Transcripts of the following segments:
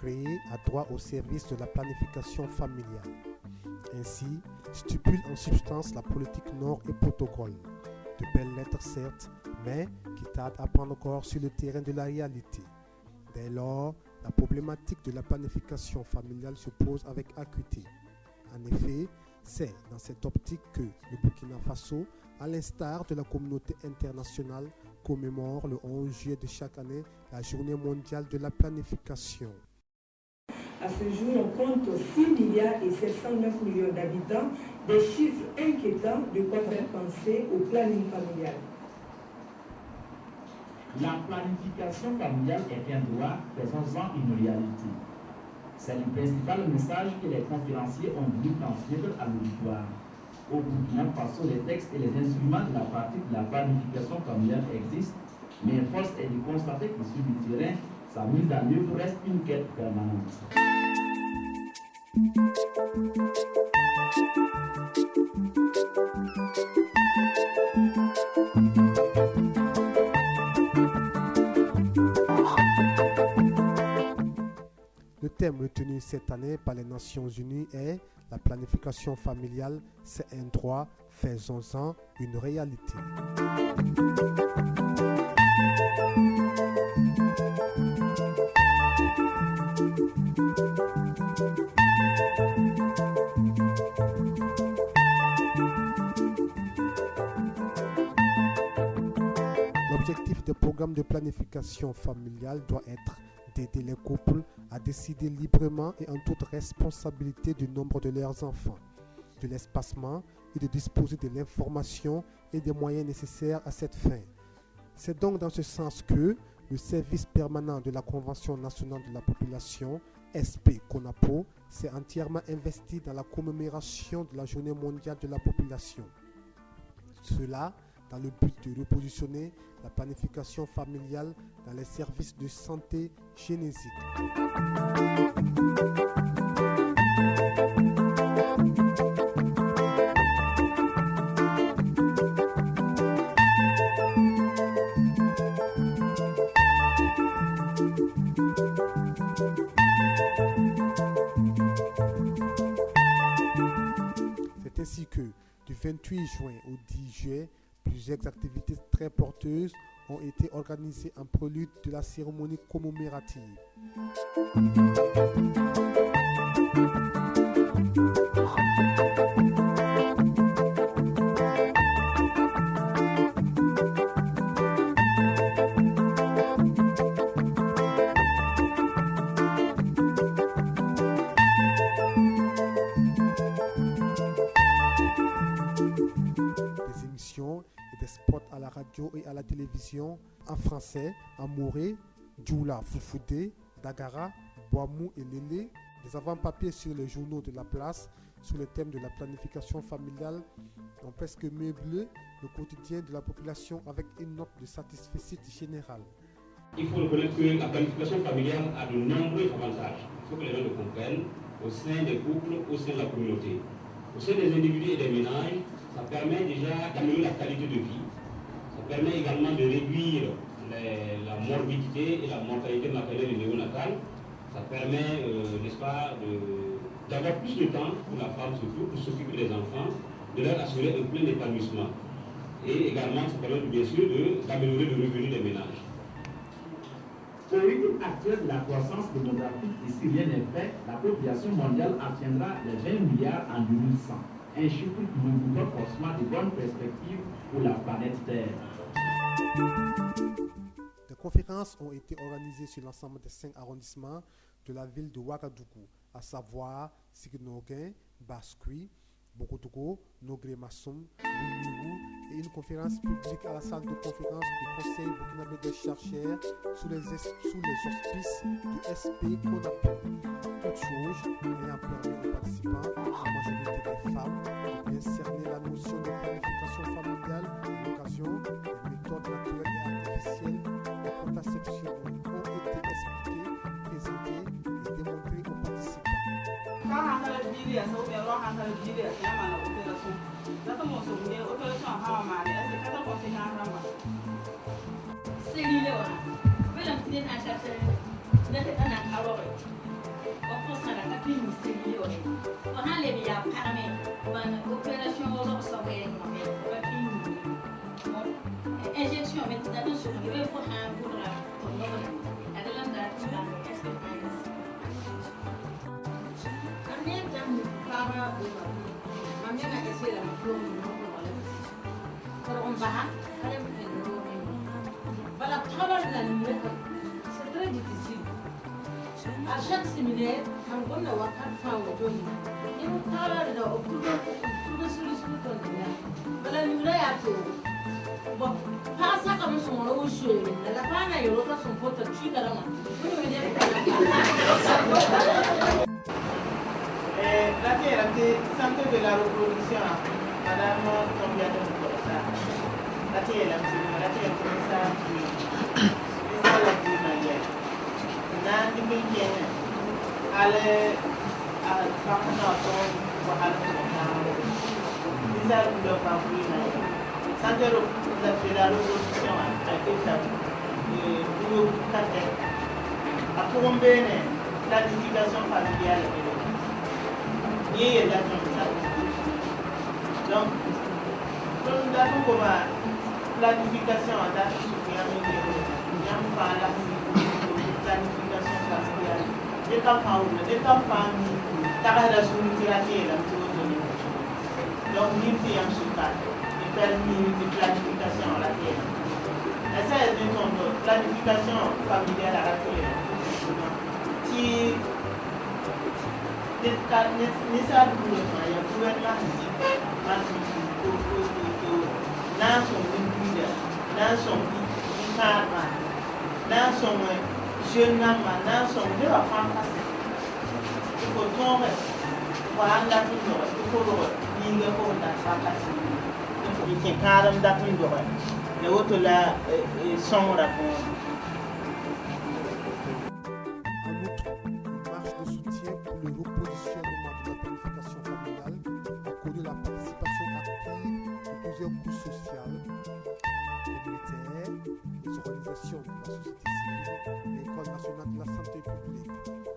créés a droit au service de la planification familiale. Ainsi, stipule en substance la politique Nord et protocole. De belles lettres certes, mais qui tardent à prendre corps sur le terrain de la réalité. Dès lors, la problématique de la planification familiale se pose avec acuité. En effet, c'est dans cette optique que le Burkina Faso, à l'instar de la communauté internationale, commémore le 11 juillet de chaque année la Journée mondiale de la planification. À ce jour, on compte 6 milliards et 709 millions d'habitants, des chiffres inquiétants de quoi faire penser au planning familial. La planification familiale est un droit, faisons-en une réalité. C'est le principal message que les conférenciers ont voulu transmettre à l'auditoire. Au Burkina Faso, les textes et les instruments de la pratique de la planification familiale existent, mais force est de constater que sur le terrain, sa mise en œuvre reste une quête permanente. Le thème retenu cette année par les Nations Unies est « La planification familiale, c'est un droit, faisons-en une réalité ». L'objectif des programmes de planification familiale doit être d'aider les couples à décider librement et en toute responsabilité du nombre de leurs enfants, de l'espacement et de disposer de l'information et des moyens nécessaires à cette fin. C'est donc dans ce sens que le service permanent de la Convention nationale de la population, SP-CONAPO, s'est entièrement investi dans la commémoration de la Journée mondiale de la population. Cela dans le but de repositionner la planification familiale dans les services de santé génésique. C'est ainsi que du 28 juin au 10 juillet, plusieurs activités très porteuses ont été organisées en prélude de la cérémonie commémorative. Des émissions et des spots à la radio et à la télévision en français, en moré, Djoula, Foufoudé, Dagara, Boamou et Lélé, des avant-papiers sur les journaux de la place sur le thème de la planification familiale ont presque meublé le quotidien de la population avec une note de satisfecit générale. Il faut reconnaître que la planification familiale a de nombreux avantages. Il faut que les gens le comprennent au sein des couples, au sein de la communauté. Au sein des individus et des ménages, ça permet déjà d'améliorer la qualité de vie. Ça permet également de réduire la morbidité et la mortalité maternelle et néonatale. Ça permet, n'est-ce pas, d'avoir plus de temps pour la femme surtout, pour s'occuper des enfants, de leur assurer un plein épanouissement. Et également, ça permet bien sûr d'améliorer le revenu des ménages. Au rythme actuel de la croissance démographique, et si rien n'est fait, la population mondiale atteindra les 20 milliards en 2100. Un chiffre qui nous ouvre forcément de bonnes perspectives pour la planète Terre. Des conférences ont été organisées sur l'ensemble des 5 arrondissements de la ville de Ouagadougou, à savoir Signoguin, Bascui, Bogotogo, Nogré-Massoum, Bouliougou, et une conférence publique à la salle de conférence du Conseil burkinabé des chercheurs sous les auspices du SP-CONAPO. Toute chose ayant permis aux participants, en majorité des femmes, de bien cerner la notion de planification familiale à l'occasion des méthodes naturelles et artificielles de contraception ont été expliquées, présentées et démontrées aux participants. C'est très difficile. À chaque séminaire, on a quatre fois au jour. Et on parle de solutions qu'on a. Voilà, nous l'avons fait. Bon, pas ça comme son lot sur la panne et l'autre son pote de chicaron. La terre santé de la reproduction, madame, combien de ça? La terre comme ça, c'est ça la primaire. Nan dimilien ale al fakna to wahal na bizar do pabrina santero la federal production a été pour kate akombene planification familiale et la donc comme dans comme planification date il y a planification familiale. État famille, t'as la solidarité là, donc il y a un soutien, il permet de planification à la terre. Et ça est une planification familiale à la terre. Si nécessaire pour le temps, il y a gouvernement dans son individu, dans son cadre, dans son jeune homme, dans son deux enfants, il faut tomber pour aller à tout le monde, il faut le dire pour il faut qu'il y ait carrément d'accord. Les autres là sont rapport. En outre, une marche de soutien pour le repositionnement de la planification familiale a connu la participation active de plusieurs couches sociales, les militaires, les organisations de la société civile, l'École nationale de la santé publique.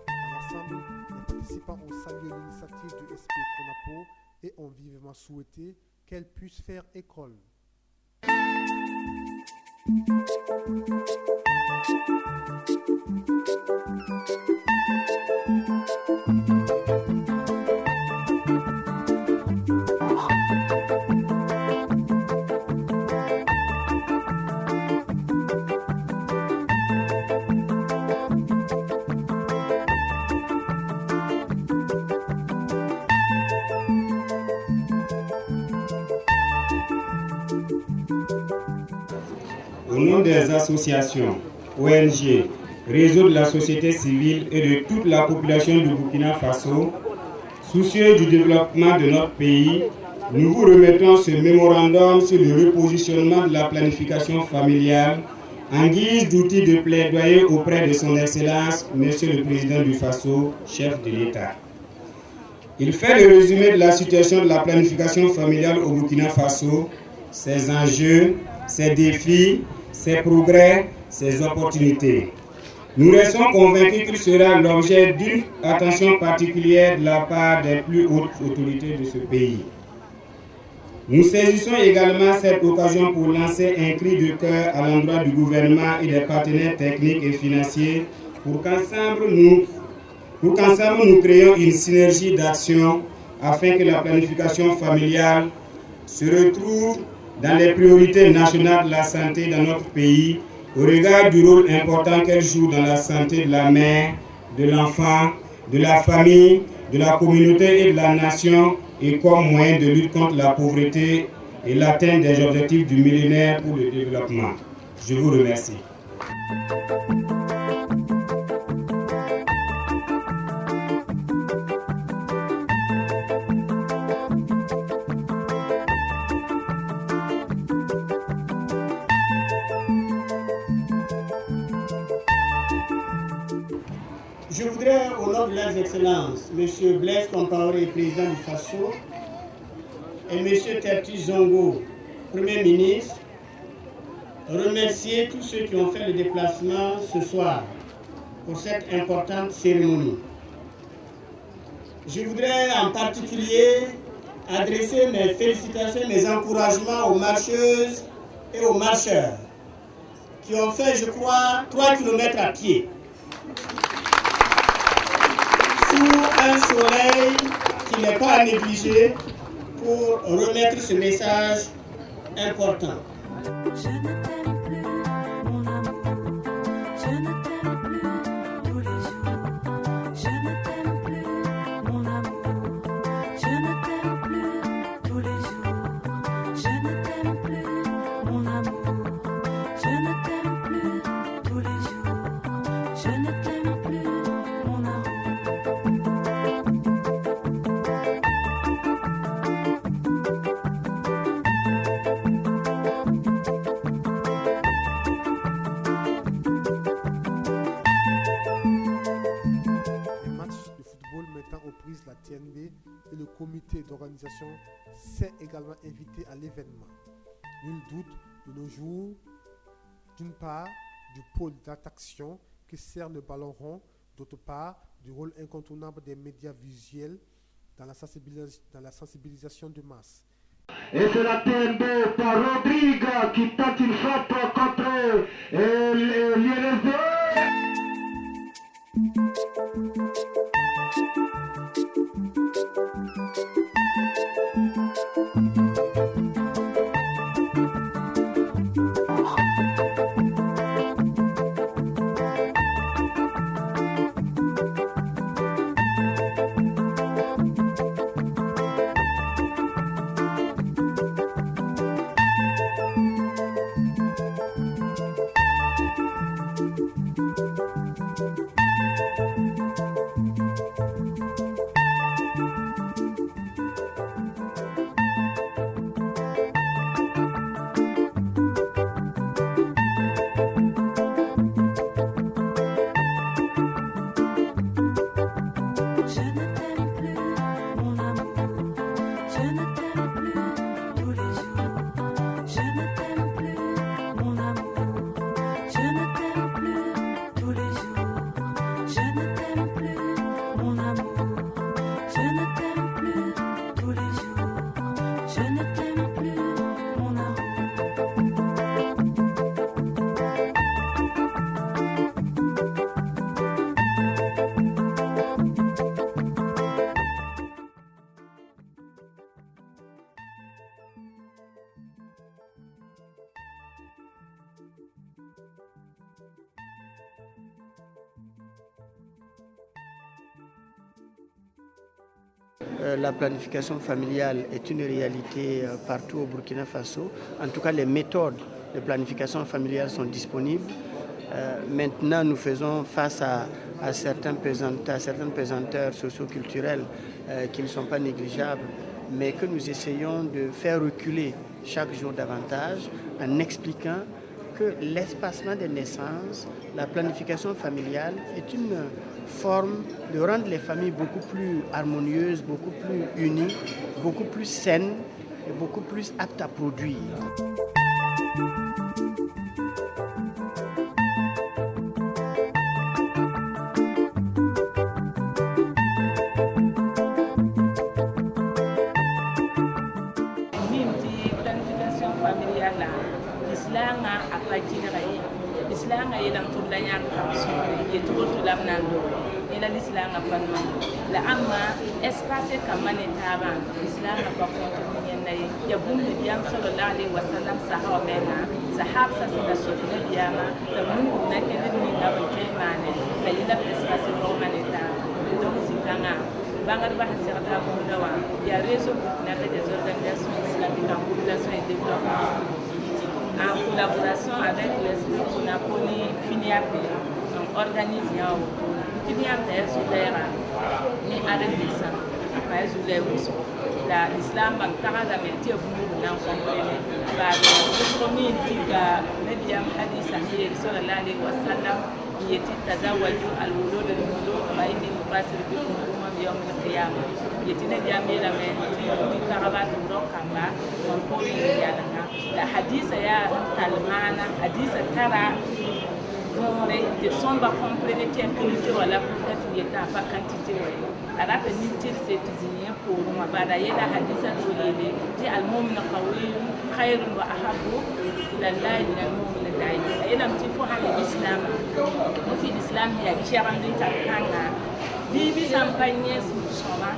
À l'ensemble, les participants ont salué l'initiative du SP CONAPO et ont vivement souhaité qu'elle puisse faire école. Au nom des associations, ONG, réseaux de la société civile et de toute la population du Burkina Faso, soucieux du développement de notre pays, nous vous remettons ce mémorandum sur le repositionnement de la planification familiale en guise d'outil de plaidoyer auprès de son Excellence, Monsieur le Président du Faso, chef de l'État. Il fait le résumé de la situation de la planification familiale au Burkina Faso, ses enjeux, ses défis, ses progrès, ses opportunités. Nous restons convaincus qu'il sera l'objet d'une attention particulière de la part des plus hautes autorités de ce pays. Nous saisissons également cette occasion pour lancer un cri de cœur à l'endroit du gouvernement et des partenaires techniques et financiers pour qu'ensemble nous créions une synergie d'action afin que la planification familiale se retrouve dans les priorités nationales de la santé dans notre pays, au regard du rôle important qu'elle joue dans la santé de la mère, de l'enfant, de la famille, de la communauté et de la nation, et comme moyen de lutte contre la pauvreté et l'atteinte des objectifs du millénaire pour le développement. Je vous remercie. Je voudrais, au nom de leurs excellences, M. Blaise Compaoré, président du Faso, et M. Tertus Zongo, Premier ministre, remercier tous ceux qui ont fait le déplacement ce soir pour cette importante cérémonie. je voudrais en particulier adresser mes félicitations, mes encouragements aux marcheuses et aux marcheurs qui ont fait, je crois, 3 km à pied sous un soleil qui n'est pas à négliger pour remettre ce message important. Je ne t'aime plus, mon amour. Je ne t'aime plus tous les jours. Je ne t'aime plus, mon amour. Je ne t'aime plus tous les jours. Je ne t'aime plus, mon amour. Je ne t'aime plus tous les jours. Je ne t'aime plus, mon amour. La TNB et le comité d'organisation s'est également invité à l'événement. Nul doute de nos jours, d'une part, du pôle d'attraction qui sert le ballon rond, d'autre part, du rôle incontournable des médias visuels dans la sensibilisation de masse. Et c'est la TNB par Rodrigue qui tente une frappe contre l'IRSD. La planification familiale est une réalité partout au Burkina Faso. En tout cas, les méthodes de planification familiale sont disponibles. Maintenant, nous faisons face à certaines pesanteurs socio-culturelles qui ne sont pas négligeables, mais que nous essayons de faire reculer chaque jour davantage en expliquant que l'espacement des naissances, la planification familiale est une forme de rendre les familles beaucoup plus harmonieuses, beaucoup plus unies, beaucoup plus saines et beaucoup plus aptes à produire. la amma espace kamane taba islam ba ko to nyenna ya bumbe biyam sallallahu alaihi wasallam sahaba mena sahab sa sina so na biyama da mun na ke ni na ba ke mane da ila espace ko mane ta donc sikanga bangar ba hasira ta ko dawa ya réseau na des organisations islamiques en population et développement en collaboration avec l'Institut Napoli FINIAP on organise FINIAP est souverain ni arabisa pa zule uso la islam ban tarada meti bunu na comprene ba ko mi tiga nabiya hadisa ni sallallahu alaihi wasallam yati tazawwaju alwulud alwulud fa inni mubasir bikum umma yawm alqiyamah yati nabiya mela me ti taraba to kamba on ko ya la hadisa ya talmana hadisa tara de son va comprendre que wala peut-être il est pas quantité أراك نيتير سيتزيني كورو بعد يلا حديثا تولي دي المؤمن قوي خير وأحب إلى الله من المؤمن الضعيف إلى متفو على الإسلام وفي الإسلام هي كيران دي تكانا دي بسامبانية سوما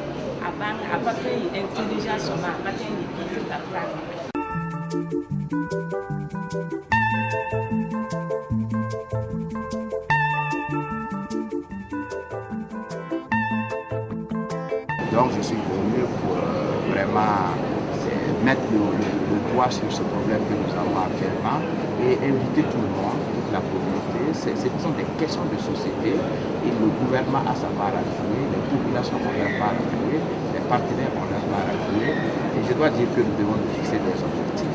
أبان أبان intelligence سوما أبان يكيس تكانا. Donc je suis venu pour vraiment mettre le doigt sur ce problème que nous avons actuellement et inviter tout le monde, toute la communauté. Ce sont des questions de société et le gouvernement a sa part à jouer, les populations ont leur part à jouer, les partenaires ont leur part à jouer et je dois dire que nous devons nous fixer des objectifs.